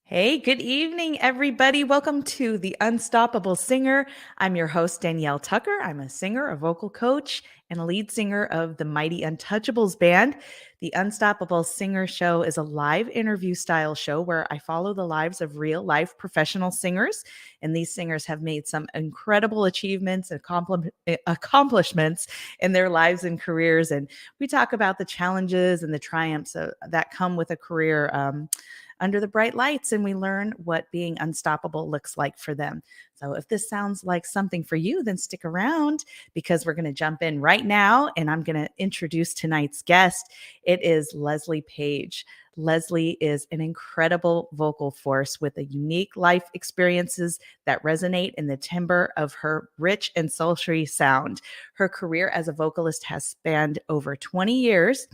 Hey, good evening, everybody. Welcome to The Unstoppable Singer. I'm your host, Danielle Tucker. I'm a singer, a vocal coach, and a lead singer of the Mighty Untouchables Band. The Unstoppable Singer Show is a live interview style show where I follow the lives of real life professional singers. And these singers have made some incredible achievements and accomplishments in their lives and careers. And we talk about the challenges and the triumphs that come with a career. Under the bright lights, and we learn what being unstoppable looks like for them. So if this sounds like something for you, then stick around because we're going to jump in right now and I'm going to introduce tonight's guest. It is Leslie Page. Leslie is an incredible vocal force with a unique life experiences that resonate in the timbre of her rich and sultry sound. Her career as a vocalist has spanned over 20 years.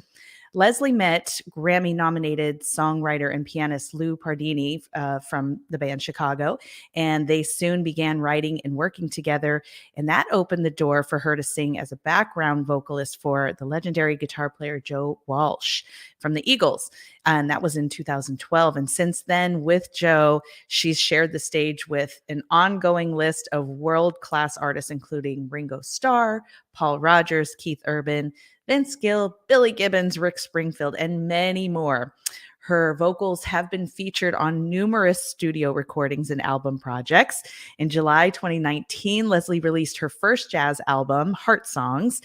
Leslie met Grammy-nominated songwriter and pianist Lou Pardini from the band Chicago, and they soon began writing and working together, and that opened the door for her to sing as a background vocalist for the legendary guitar player Joe Walsh from the Eagles, and that was in 2012. And since then, with Joe, she's shared the stage with an ongoing list of world-class artists, including Ringo Starr, Paul Rodgers, Keith Urban, Vince Gill, Billy Gibbons, Rick Springfield, and many more. Her vocals have been featured on numerous studio recordings and album projects. In July 2019, Leslie released her first jazz album, Heart Songs,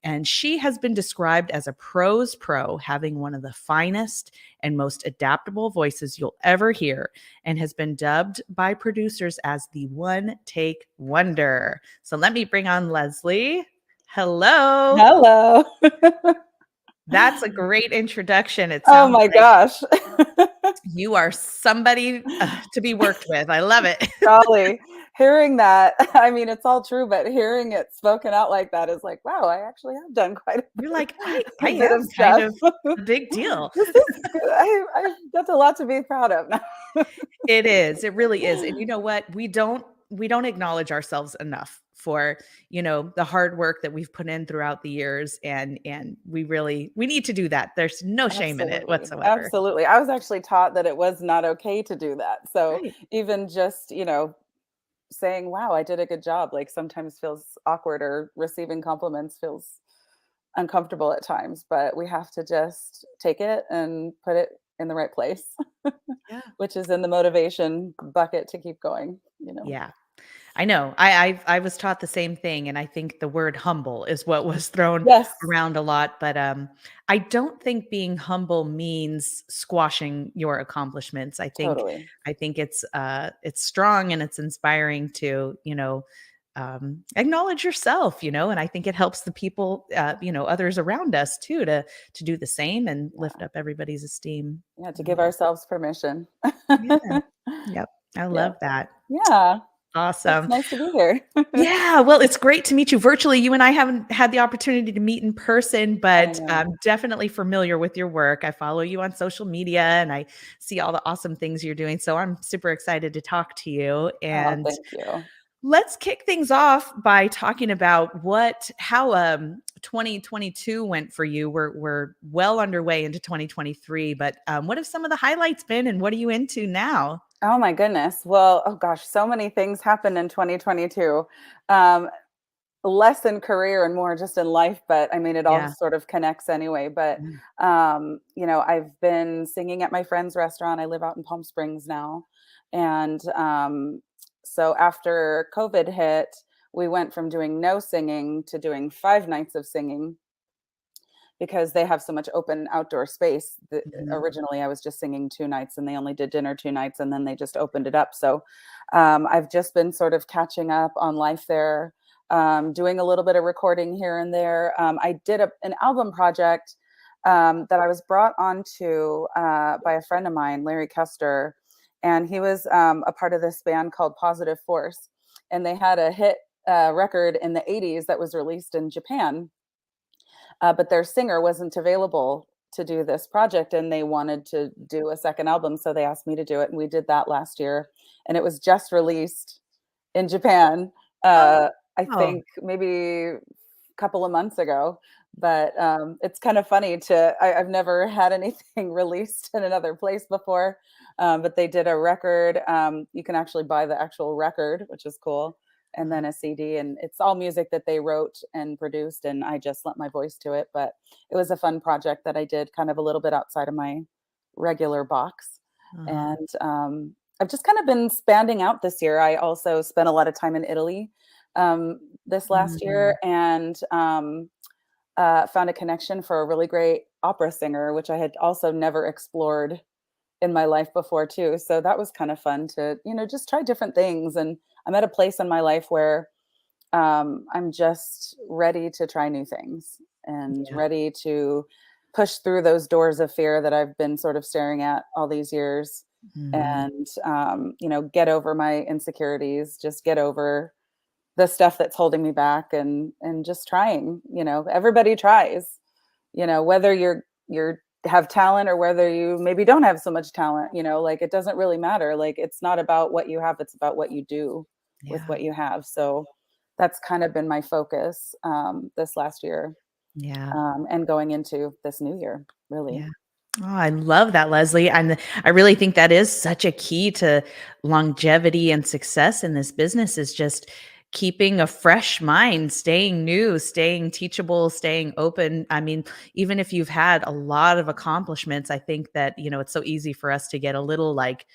and she has been described as a pro's pro, having one of the finest and most adaptable voices you'll ever hear, and has been dubbed by producers as the one-take wonder. So let me bring on Leslie. Hello. Hello. That's a great introduction. It Oh sounds my like gosh. you are somebody to be worked with. I love it. Golly. Hearing that, I mean, it's all true, but hearing it spoken out like that is like, wow, I actually have done quite You're like, I a bit am of kind stuff. of a big deal. This is good. That's a lot to be proud of. It is. It really is. And you know what? We don't acknowledge ourselves enough for, the hard work that we've put in throughout the years. And we need to do that. There's no shame in it Absolutely. whatsoever. Absolutely. I was actually taught that it was not okay to do that. So Right. even just, saying, wow, I did a good job, like sometimes feels awkward or receiving compliments feels uncomfortable at times, but we have to just take it and put it in the right place, Yeah. which is in the motivation bucket to keep going. Yeah. I know. I was taught the same thing, and I think the word humble is what was thrown Yes, around a lot, but, I don't think being humble means squashing your accomplishments. totally. I think it's strong and it's inspiring to, acknowledge yourself, and I think it helps the people, others around us too to do the same and lift up everybody's esteem. Yeah, to I give love ourselves permission. Yeah. Yep. I Yeah. love that. Yeah. It's Awesome. nice to be here. Yeah, well, it's great to meet you virtually. You and I haven't had the opportunity to meet in person, I but know. I'm definitely familiar with your work. I follow you on social media and I see all the awesome things you're doing. So I'm super excited to talk to you. Oh, And thank you. let's kick things off by talking about how 2022 went for you. We're well underway into 2023, but what have some of the highlights been and what are you into now? Oh my goodness. Well, oh gosh, so many things happened in 2022. Um, Less in career and more just in life, but I mean, it all Yeah. sort of connects anyway. But Mm. I've been singing at my friend's restaurant. I live out in Palm Springs now, and so after COVID hit, we went from doing no singing to doing 5 nights of singing because they have so much open outdoor space. Mhm. Originally, I was just singing 2 nights, and they only did dinner 2 nights, and then they just opened it up. So I've just been sort of catching up on life there, doing a little bit of recording here and there. I did an album project that I was brought onto by a friend of mine, Larry Kester, and he was a part of this band called Positive Force, and they had a hit record in the '80s that was released in Japan, but their singer wasn't available to do this project, and they wanted to do a second album, so they asked me to do it, and we did that last year, and it was just released in Japan. Oh, I wow. think maybe a couple of months ago, But it's kind of funny I've never had anything released in another place before, but they did a record. You can actually buy the actual record, which is cool, and then a CD, and it's all music that they wrote and produced, and I just lent my voice to it. But it was a fun project that I did, kind of a little bit outside of my regular box. Uh-huh. And I've just kind of been expanding out this year. I also spent a lot of time in Italy this last Mm. year, and found a connection for a really great opera singer, which I had also never explored in my life before too. So that was kind of fun to, just try different things. And I'm at a place in my life where I'm just ready to try new things and Yeah. ready to push through those doors of fear that I've been sort of staring at all these years, Mhm. and get over my insecurities, just get over the stuff that's holding me back, and just trying. Everybody tries, whether you're have talent or whether you maybe don't have so much talent, like it doesn't really matter. Like it's not about what you have, it's about what you do with Yeah. what you have. So that's kind of been my focus this last year, Yeah. and going into this new year, really. Yeah. Oh, I love that, Leslie. And I really think that is such a key to longevity and success in this business is just keeping a fresh mind, staying new, staying teachable, staying open. I mean, even if you've had a lot of accomplishments, I think that, it's so easy for us to get a little like,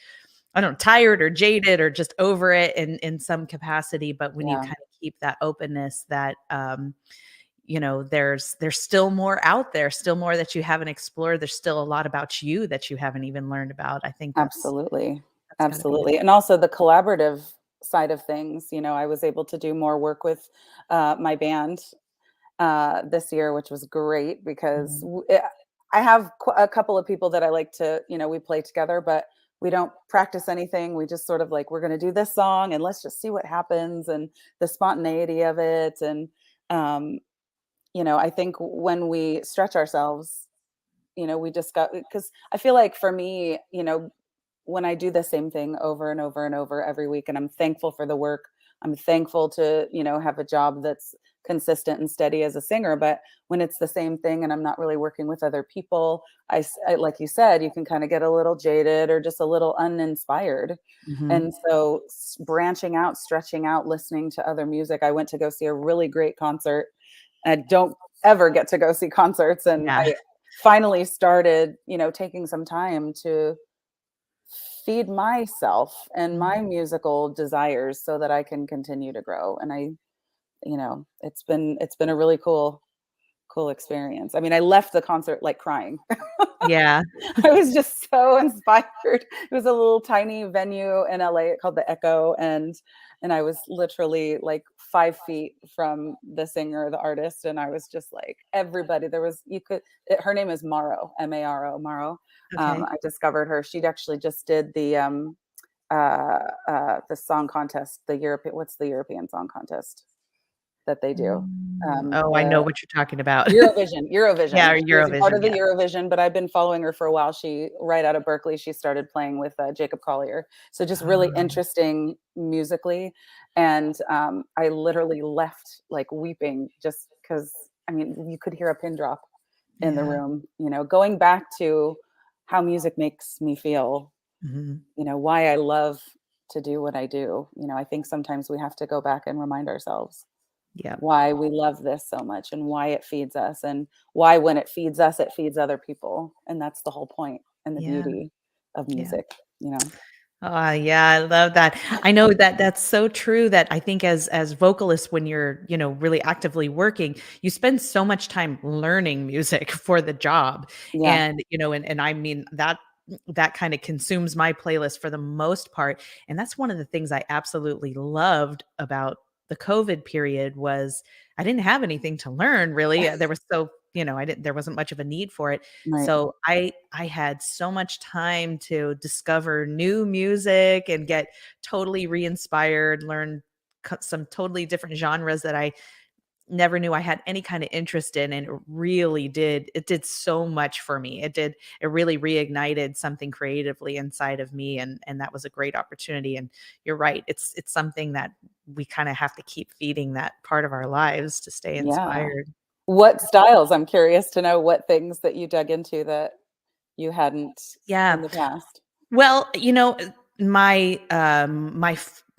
I don't know, tired or jaded or just over it in some capacity. But when you Yeah, kind of keep that openness, that there's still more out there, still more that you haven't explored. There's still a lot about you that you haven't even learned about. I think absolutely. that's got to be Absolutely. And also the collaborative side of things. I was able to do more work with my band this year, which was great because Mhm. I have a couple of people that I like to, we play together, but we don't practice anything. We just sort of like, we're going to do this song and let's just see what happens, and the spontaneity of it. And, um, I think when we stretch ourselves, we discuss, because I feel like for me, when I do the same thing over and over and over every week, and I'm thankful for the work, I'm thankful to, have a job that's consistent and steady as a singer. But when it's the same thing and I'm not really working with other people, like you said, you can kind of get a little jaded or just a little uninspired. Mhm. And so branching out, stretching out, listening to other music. I went to go see a really great concert. I don't ever get to go see concerts. And Yeah. I finally started, taking some time to feed myself and Mhm. my musical desires so that I can continue to grow. And it's been a really cool experience. I mean, I left the concert like crying. Yeah. I was just so inspired. It was a little tiny venue in LA called the Echo, and I was literally like 5 feet from the singer, the artist, and I was just like everybody. There was her name is Maro, Maro, Maro. Okay. I discovered her. She'd actually just did the song contest, the European. What's the European Song Contest that they do? Oh, I know The what you're talking about. Eurovision. Yeah, She was a part Eurovision, of the yeah. Eurovision, but I've been following her for a while. Right out of Berkeley, she started playing with Jacob Collier. So just really Oh, interesting musically. And I literally left like weeping just because, I mean, you could hear a pin drop in the yeah. room, going back to how music makes me feel, Mhm. why I love to do what I do. I think sometimes we have to go back and remind ourselves Yep. why we love this so much and why it feeds us, and why when it feeds us, it feeds other people. And that's the whole point and the Yeah, beauty of yeah. music, you know? Yeah, I love that. I know that that's so true that I think as vocalists, when you're, really actively working, you spend so much time learning music for the job. Yeah, And, and I mean that kind of consumes my playlist for the most part. And that's one of the things I absolutely loved about the COVID period was I didn't have anything to learn really. There was so, there wasn't much of a need for it. right. So I had so much time to discover new music and get totally re-inspired, learn some totally different genres that I never knew I had any kind of interest in, and it did so much for me. It really reignited something creatively inside of me, and that was a great opportunity. And you're right. It's something that we kind of have to keep feeding that part of our lives to stay Yeah. inspired. What styles? I'm curious to know what things that you dug into that you hadn't Yeah. in the past. Well,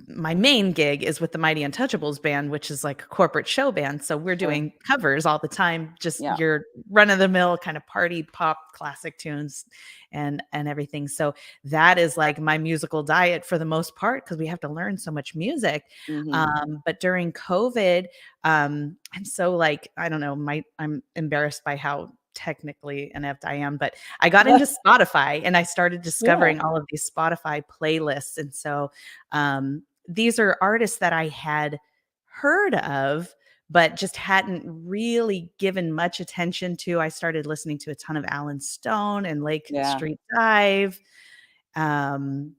my main gig is with the Mighty Untouchables band, which is like a corporate show band. So we're Sure. doing covers all the time, just Yeah. your run of the mill kind of party pop classic tunes and everything. So that is like my musical diet for the most part because we have to learn so much music. Mhm. But during COVID, I'm so like I don't know, I'm embarrassed by how technically inept I am, but I got into Spotify and I started Yeah. discovering all of these Spotify playlists. And so these are artists that I had heard of, but just hadn't really given much attention to. I started listening to a ton of Alan Stone and Lake Yeah. Street Dive. Um,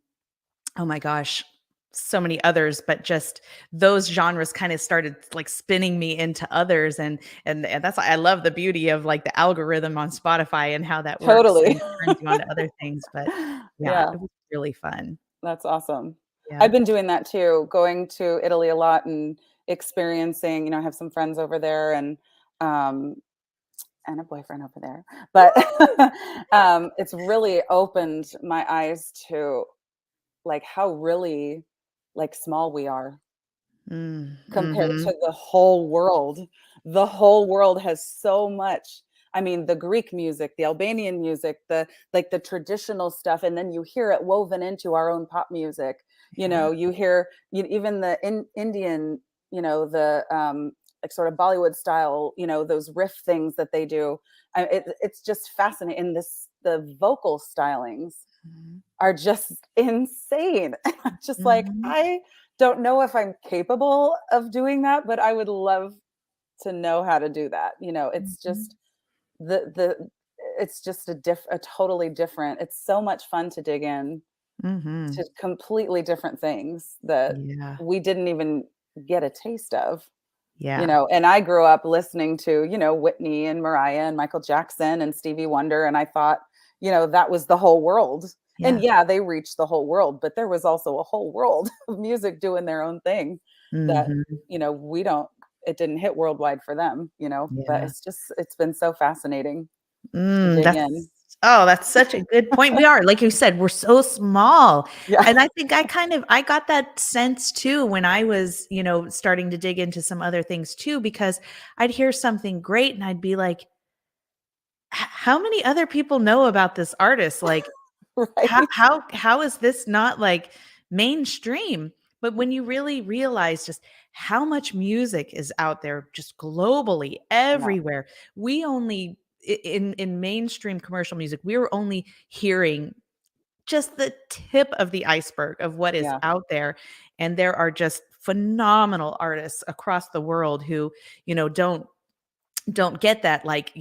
oh my gosh, so many others, but just those genres kind of started like spinning me into others. And that's why I love the beauty of like the algorithm on Spotify and how that works Totally. and turns you on to other things. But yeah, Yeah, it was really fun. that's awesome. Yeah. I've been doing that too, going to Italy a lot and experiencing, I have some friends over there um, and a boyfriend over there. But it's really opened my eyes to like how really like small we are compared Mhm. to the whole world. The whole world has so much. I mean, the Greek music, the Albanian music, the like the traditional stuff, and then you hear it woven into our own pop music. Yeah. You hear even the Indian, the like sort of Bollywood style, those riff things that they do. It's just fascinating. And the vocal stylings Mhm. are just insane. Just like Mhm. I don't know if I'm capable of doing that, but I would love to know how to do that. It's Mhm. just the it's just a totally different. It's so much fun to dig in Mhm. to completely different things that Yeah. we didn't even get a taste of. Yeah. And I grew up listening to, Whitney and Mariah and Michael Jackson and Stevie Wonder, and I thought, that was the whole world. And Yeah. yeah, they reached the whole world, but there was also a whole world of music doing their own thing that, Mhm. we don't it didn't hit worldwide for them, but Yeah. it's been so fascinating to dig in. That's such a good point. We are, like you said, we're so small. Yeah. And I think I got that sense too when I was, starting to dig into some other things too, because I'd hear something great and I'd be like, how many other people know about this artist? Like, how Right. how is this not like mainstream? But when you really realize just how much music is out there just globally Yeah. everywhere, we only in mainstream commercial music, we were only hearing just the tip of the iceberg of what is Yeah. out there. And there are just phenomenal artists across the world who, don't get that like,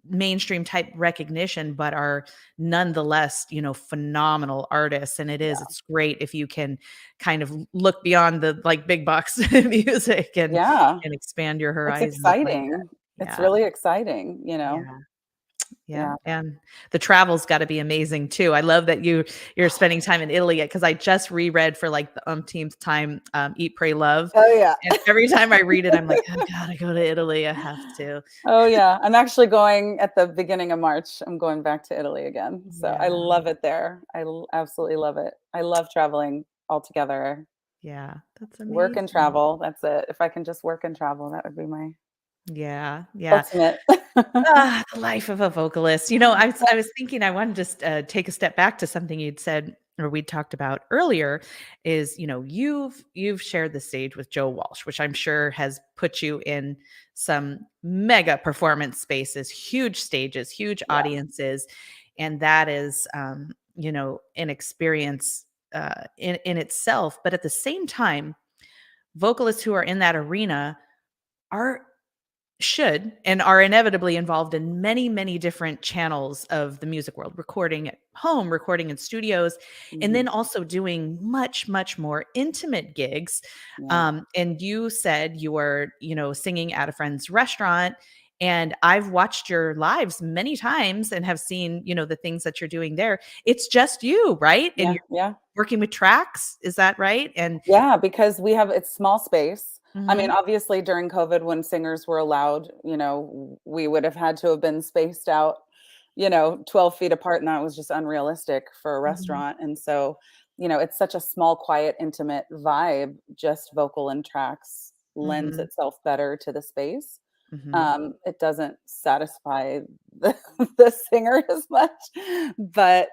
mainstream type recognition, but are nonetheless, phenomenal artists. And Yeah. it's great if you can kind of look beyond the like big box music Yeah. and expand your It's horizons like that. exciting. It's Yeah. really exciting. Yeah. Yeah, Yeah. and the travel's gotta be amazing too. I love that you're spending time in Italy because I just reread for, like, the umpteenth time, Eat, Pray, Love, Oh, yeah. and every time I read it, I'm like, "I gotta go to Italy, I have to." Oh, yeah. I'm actually going at the beginning of March. I'm going back to Italy again. So I Yeah, love it there. Absolutely love it. I love traveling altogether. yeah, that's Work and amazing. travel. That's it. If I can just work and travel, that would be my Yeah, yeah. ultimate. The life of a vocalist. I was thinking I wanna just, take a step back to something you'd said or we talked about earlier is, you've shared the stage with Joe Walsh, which I'm sure has put you in some mega performance spaces, huge stages, huge Yeah. audiences, and that is, an experience, in itself, but at the same time, vocalists who are in that arena are should and are inevitably involved in many, many different channels of the music world, recording at home, recording in studios, and Mhm. then also doing much, much more intimate gigs. Yeah. And you said you were, singing at a friend's restaurant. And I've watched your lives many times and have seen, the things that you're doing there. It's just you, right? And Yeah. you're Yeah. working with tracks. Is that right? And Yeah, because it's small space. I mean, Mhm. obviously during COVID when singers were allowed, we would have had to have been spaced out, 12 feet apart, and that was just unrealistic for a Mhm. restaurant. And so, it's such a small, quiet, intimate vibe. Just vocal and tracks lends Mhm. itself better to the space. Mhm. It doesn't satisfy the, the singer as much, but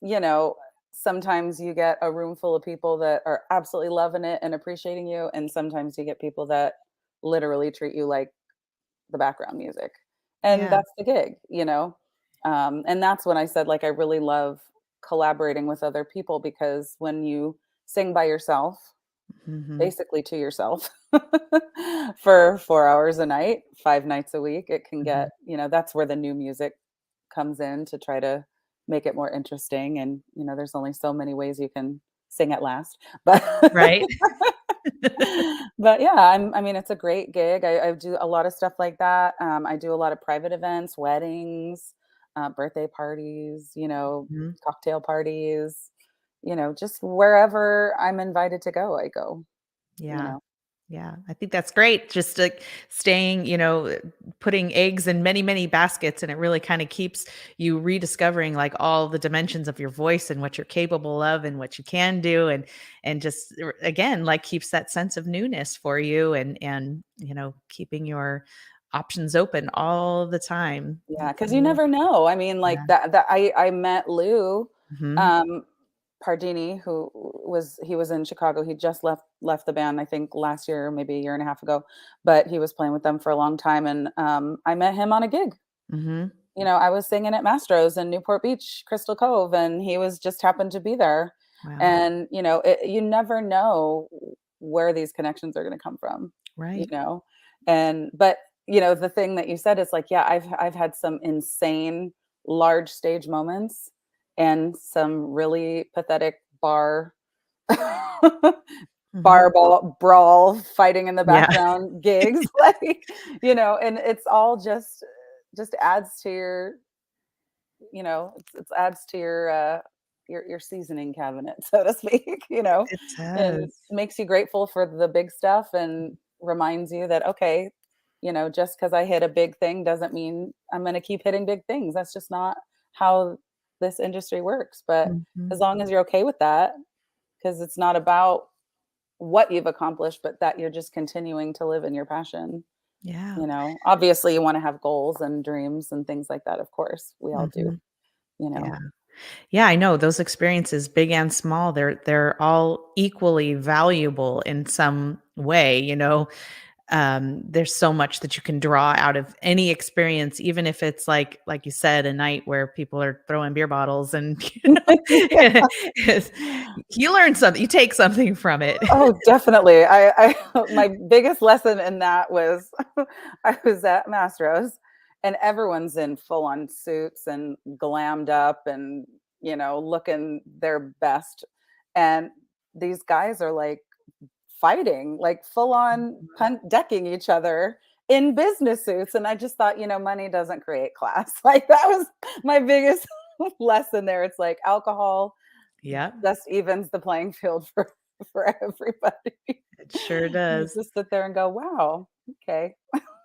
you know, sometimes you get a room full of people that are absolutely loving it and appreciating you, and sometimes you get people that literally treat you like the background music. And Yeah. that's the gig. And that's when I said, like, I really love collaborating with other people, because when you sing by yourself, Mhm. basically to yourself, for 4 hours a night, 5 nights a week, it can Mhm. get, that's where the new music comes in to try to make it more interesting. And, there's only so many ways you can sing at last. But Right. but yeah, I mean, it's a great gig. I do a lot of stuff like that. I do a lot of private events, weddings, birthday parties, Mhm. cocktail parties, just wherever I'm invited to go, I go, you Yeah. know. Yeah, I think that's great. Just like staying, putting eggs in many, many baskets, and it really kind of keeps you rediscovering like all the dimensions of your voice and what you're capable of and what you can do, and just again like keeps that sense of newness for you, and keeping your options open all the time. Yeah, It's because you really never know. I mean, yeah. like that I met Lou, Hmm. um, Pardini, who he was in Chicago. He just left the band, I think, last year, maybe a year and a half ago, but he was playing with them for a long time, and, I met him on a gig. Hmm. I was singing at Mastro's in Newport Beach, Crystal Cove, and he was just happened to be there. Wow. And, you never know where these connections are gonna come from, you Right. know? And but, the thing that you said is like, yeah, I've had some insane large stage moments and some really pathetic Hmm. bar brawl fighting in the Yeah. background gigs, like, and it's all just adds to your, it adds to your seasoning cabinet, so to speak, It and does. makes you grateful for the big stuff and reminds you that, okay, just because I hit a big thing doesn't mean I'm going to keep hitting big things. That's just not how this industry works. But Mhm. as long as you're okay with that, because it's not about what you've accomplished, but that you're just continuing to live in your passion. Yeah. Obviously you want to have goals and dreams and things like that. Of course, we all do, Mhm. you Yeah. know. Yeah, I know those experiences, big and small, they're all equally valuable in some way, there's so much that you can draw out of any experience, even if it's like you said, a night where people are throwing beer bottles and it's- you learn something, you take something from it. Oh, definitely. My biggest lesson in that was I was at Mastro's and everyone's in full on suits and glammed up and, looking their best. And these guys are like fighting, like full on punt decking each other in business suits. And I just thought, money doesn't create class. Like that was my biggest lesson there. It's like alcohol Yep, just evens the playing field for everybody. it sure You does. just sit there and go, "Wow, okay,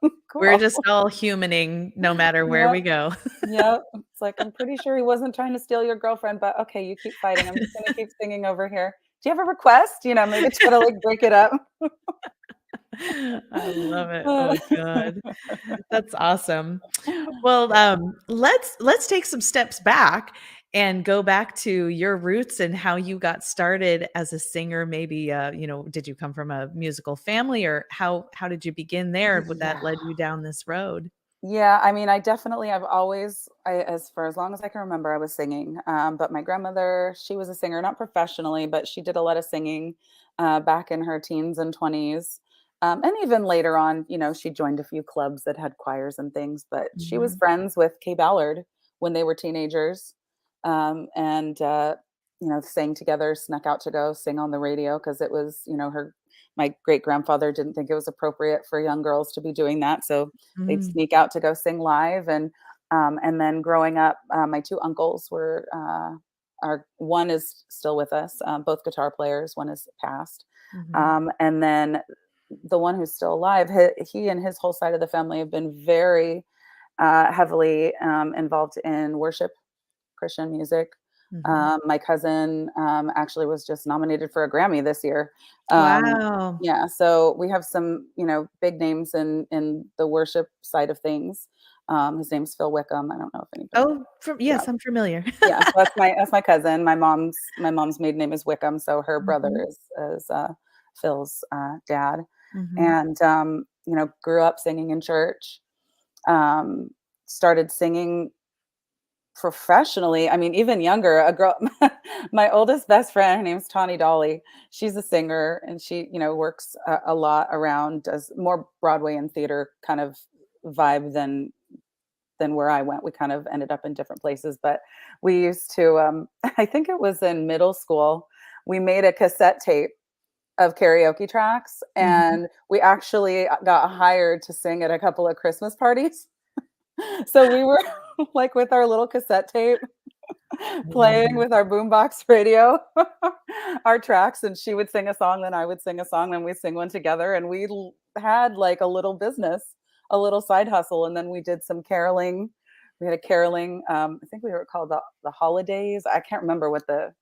We're cool." just all humaning no matter where Yep, we go. yep. It's like, "I'm pretty sure he wasn't trying to steal your girlfriend, but okay, you keep fighting. I'm just gonna keep singing over here. Do you have a request?" Maybe try to, like, break it up. I love it. Oh god. That's awesome. Well, let's take some steps back and go back to your roots and how you got started as a singer. Maybe, did you come from a musical family, or how did you begin there? Would that Yeah. led you down this road? Yeah, I mean, I've always, as for as long as I can remember, I was singing. But my grandmother, she was a singer, not professionally, but she did a lot of singing back in her teens and 20s. And even later on, she joined a few clubs that had choirs and things. But she was Mhm. friends with Kay Ballard when they were teenagers, and sang together, snuck out to go sing on the radio because it was, her. My great grandfather didn't think it was appropriate for young girls to be doing that, so they'd Mm. sneak out to go sing live. And then growing up, my two uncles were our one is still with us, both guitar players. One is passed, Mhm. and then the one who's still alive, he and his whole side of the family have been very heavily involved in worship, Christian music. Mhm. My cousin actually was just nominated for a Grammy this year. Wow. Yeah, so we have some, big names in the worship side of things. His name's Phil Wickham. I don't know if anybody. Oh, Yeah, yes, I'm familiar. yeah. So that's my cousin. My mom's maiden name is Wickham, so her brother Mhm. is Phil's dad, Mhm. and grew up singing in church. Um, Started singing professionally, I mean, even younger, a girl my oldest best friend, her name's Tawny Dolly. She's a singer, and she, works a lot around, does more Broadway and theater kind of vibe than where I went. We kind of ended up in different places, but we used to, I think it was in middle school, we made a cassette tape of karaoke tracks, Mhm. and we actually got hired to sing at a couple of Christmas parties. So we were like with our little cassette tape I love playing it. with our boombox radio, our tracks, and she would sing a song, then I would sing a song, then we sing one together, and we had like a little business, a little side hustle, and then we did some caroling. We had a caroling. I think we were called the Holidays. I can't remember what the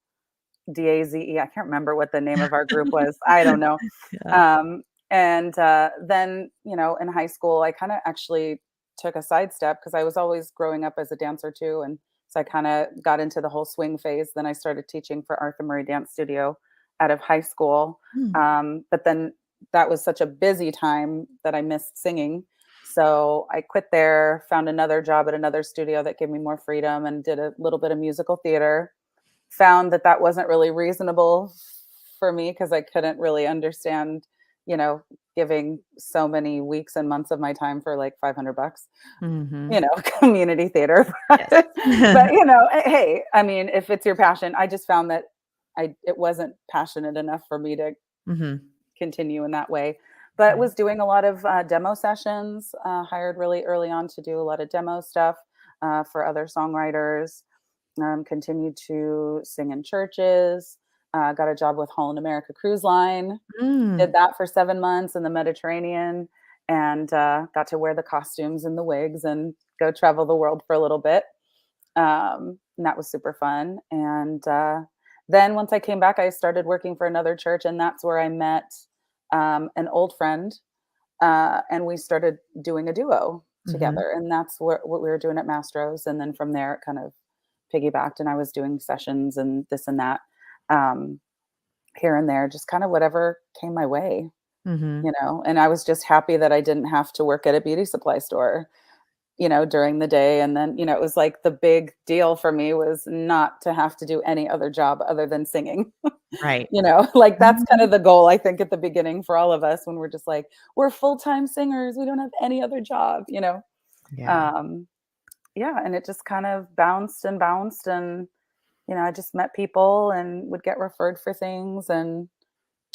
DAZE. I can't remember what the name of our group was. I don't know. Yeah. Um, and then, in high school, I kind of actually took a sidestep because I was always growing up as a dancer too. And so I kind of got into the whole swing phase. Then I started teaching for Arthur Murray Dance Studio out of high school. Mm. But then that was such a busy time that I missed singing. So I quit there, found another job at another studio that gave me more freedom, and did a little bit of musical theater. Found that that wasn't really reasonable for me because I couldn't really understand, you know, giving so many weeks and months of my time for like 500 bucks, Mhm. community theater. Yes. But, hey, I mean, if it's your passion, I just found that it wasn't passionate enough for me to Mhm. continue in that way. But Right. was doing a lot of demo sessions, hired really early on to do a lot of demo stuff for other songwriters. Continued to sing in churches. Got a job with Holland America Cruise Line. Mm. Did that for 7 months in the Mediterranean, and got to wear the costumes and the wigs and go travel the world for a little bit. And that was super fun. And then once I came back, I started working for another church, and that's where I met an old friend, and we started doing a duo Mhm. together. And that's what we were doing at Mastro's. And then from there, it kind of piggybacked, and I was doing sessions and this and that, um, here and there, just kind of whatever came my way, Mhm. and I was just happy that I didn't have to work at a beauty supply store, during the day. And then, it was like the big deal for me was not to have to do any other job other than singing. Right. Like that's kind Mhm. of the goal, I think, at the beginning for all of us when we're just like, we're full-time singers. We don't have any other job. Yeah. Um, yeah. And it just kind of bounced and bounced. And I just met people and would get referred for things and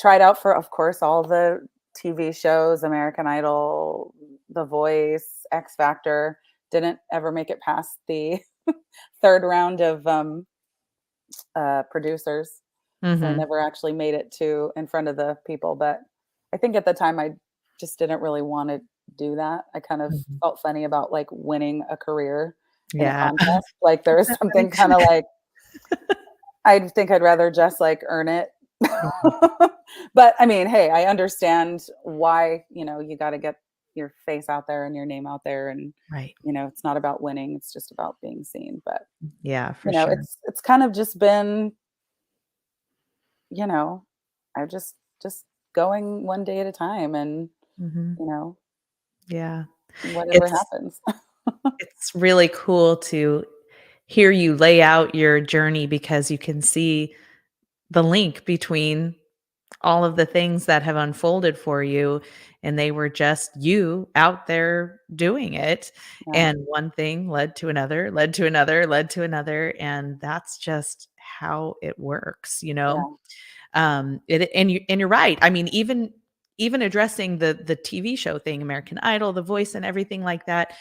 tried out for, of course, all the TV shows, American Idol, The Voice, X Factor. Didn't ever make it past the third round of producers. So I Mhm. never actually made it to in front of the people. But I think at the time I just didn't really want to do that. I kind of Mhm. felt funny about like winning a career in a Yeah. contest. Like there was something kind of Right. like I think I'd rather just, like, earn it. Mhm. But, I mean, hey, I understand why, you gotta get your face out there and your name out there, and, Right. it's not about winning, it's just about being seen. But, Yeah, for sure. it's kind of just been, you know, I just going one day at a time, and, Mhm. you know, Yeah. whatever It's happens. it's really cool to hear you lay out your journey because you can see the link between all of the things that have unfolded for you, and they were just you out there doing it, Yeah, and one thing led to another, led to another, led to another, and that's just how it works, you know? yeah, And you're right. I mean, even addressing the TV show thing, American Idol, The Voice, and everything like that,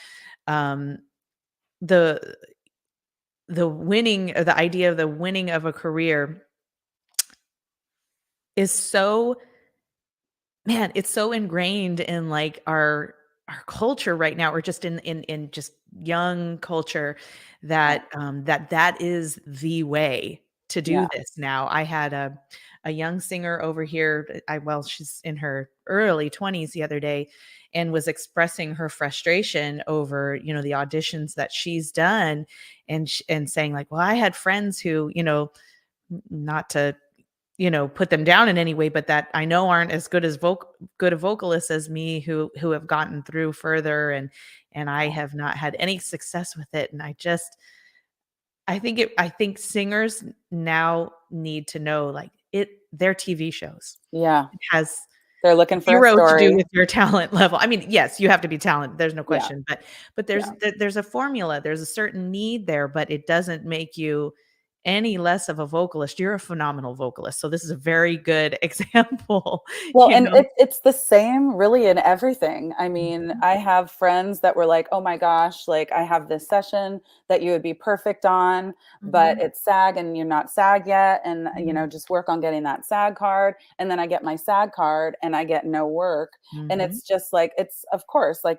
um, the the winning or the idea of the winning of a career is so Man, it's so ingrained in like our culture right now, or just in just young culture Yeah. that that is the way to do Yeah. this now. I had a young singer over here. Well, she's in her early 20s the other day, and was expressing her frustration over, the auditions that she's done, and and saying like, well, I had friends who, not to put them down in any way, but that I know aren't as good a vocalists as me, who have gotten through further, and I Yeah. have not had any success with it. And I think singers now need to know, like, their TV shows. Yeah. It has They're looking for a 0 to do story. with your talent level. I mean, yes, you have to be talented, there's no Yeah. question, but Yeah. there's a formula, there's a certain need there, but it doesn't make you any less of a vocalist. You're a phenomenal vocalist, so this is a very good example, Well, you and know? it's the same really in everything. I mean, Mhm, I have friends that were like, "Oh my gosh, like I have this session that you would be perfect on, but mhm, it's SAG and you're not SAG yet, and mhm, just work on getting that SAG card." And then I get my SAG card and I get no work. And mhm. it's just like it's of course like